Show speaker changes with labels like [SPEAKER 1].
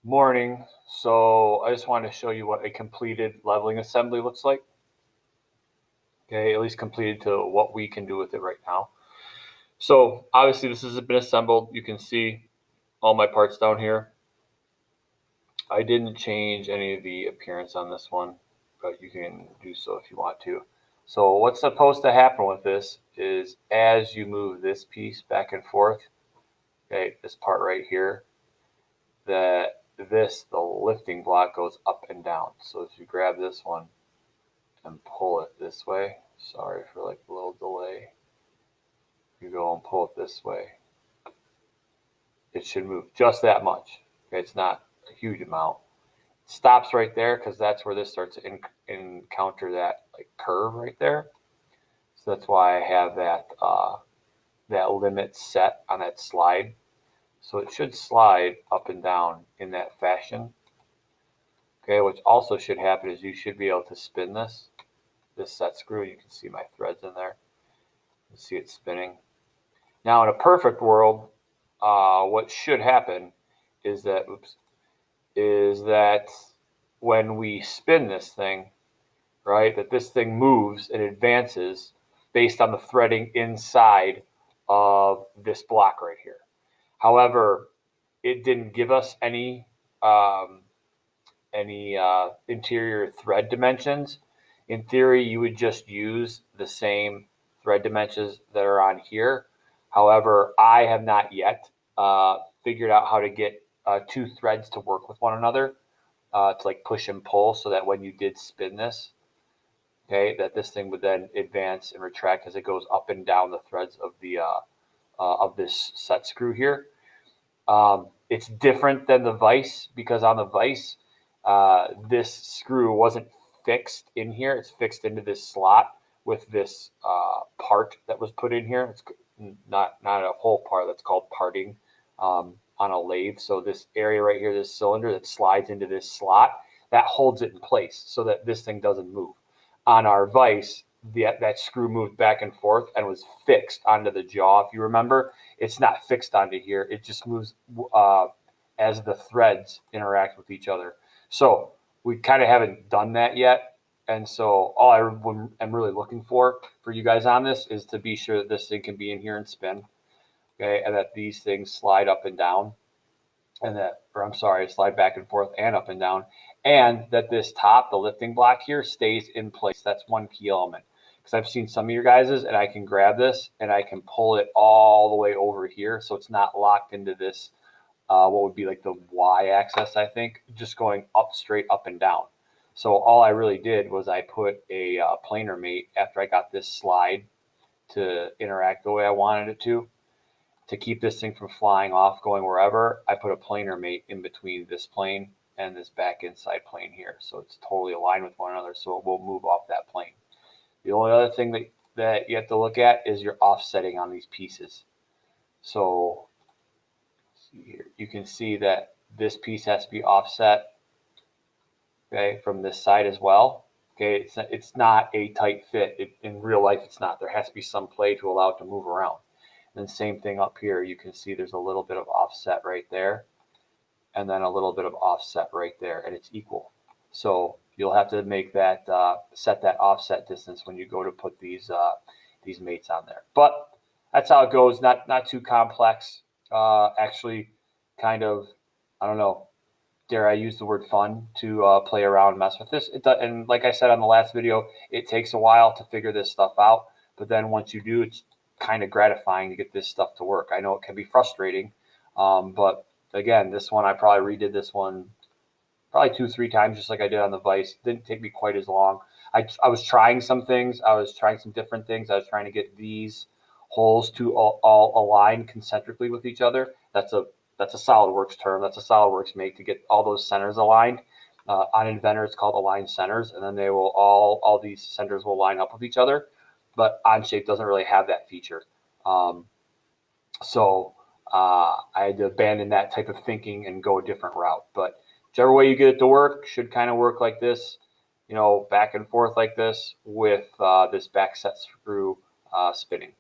[SPEAKER 1] Morning. So I just wanted to show you what a completed leveling assembly looks like. Okay, at least completed to what we can do with it right now. So obviously this has been assembled. You can see all my parts down here. I didn't change any of the appearance on this one, but you can do so if you want to. So what's supposed to happen with this is as you move this piece back and forth, okay, this part right here, the lifting block goes up and down. So if you grab this one and pull it this way, sorry for like a little delay, you go and pull it this way, it should move just that much. Okay, it's not a huge amount. It stops right there because that's where this starts to encounter that like curve right there. So that's why I have that limit set on that slide. So it should slide up and down in that fashion. Okay, what also should happen is you should be able to spin this set screw. You can see my threads in there. You see it spinning. Now, in a perfect world, what should happen is that, when we spin this thing, right, that this thing moves and advances based on the threading inside of this block right here. However, it didn't give us any interior thread dimensions. In theory, you would just use the same thread dimensions that are on here. However, I have not yet figured out how to get two threads to work with one another to like push and pull so that when you did spin this, okay, that this thing would then advance and retract as it goes up and down the threads of this set screw here. It's different than the vise because on the vise, this screw wasn't fixed in here. It's fixed into this slot with this part that was put in here. It's not a whole part. That's called parting on a lathe. So this area right here, this cylinder that slides into this slot, that holds it in place so that this thing doesn't move. On our vise, that screw moved back and forth and was fixed onto the jaw. If you remember, it's not fixed onto here. It just moves as the threads interact with each other. So we kind of haven't done that yet. And so all I am really looking for you guys on this is to be sure that this thing can be in here and spin, okay, and that these things slide up and down, slide back and forth and up and down, and that this top, the lifting block here, stays in place. That's one key element. Because I've seen some of your guys's, and I can grab this and I can pull it all the way over here, so it's not locked into this what would be like the y-axis, I think, just going straight up and down. So all I really did was I put a planer mate after I got this slide to interact the way I wanted it to keep this thing from flying off, going wherever. I put a planer mate in between this plane and this back inside plane here. So it's totally aligned with one another, so it will move off that plane. The only other thing that you have to look at is your offsetting on these pieces. So here, you can see that this piece has to be offset, okay, from this side as well. Okay, it's not a tight fit. In real life, it's not. There has to be some play to allow it to move around. And then same thing up here. You can see there's a little bit of offset right there, and then a little bit of offset right there, and it's equal. So you'll have to make that set that offset distance when you go to put these mates on there. But that's how it goes. Not too complex. Actually, kind of, I don't know, dare I use the word fun to play around and mess with this. And like I said on the last video, it takes a while to figure this stuff out. But then once you do, it's kind of gratifying to get this stuff to work. I know it can be frustrating, but again, this one, I probably redid this one probably 2-3 times, just like I did on the vise. Didn't take me quite as long. I was trying some things. I was trying some different things. I was trying to get these holes to all align concentrically with each other. That's a SolidWorks term. That's a SolidWorks mate to get all those centers aligned. On Inventor, it's called align centers, and then they will all these centers will line up with each other. But Onshape doesn't really have that feature. So I had to abandon that type of thinking and go a different route. But whichever way you get it to work should kind of work like this, back and forth like this with this back set screw spinning.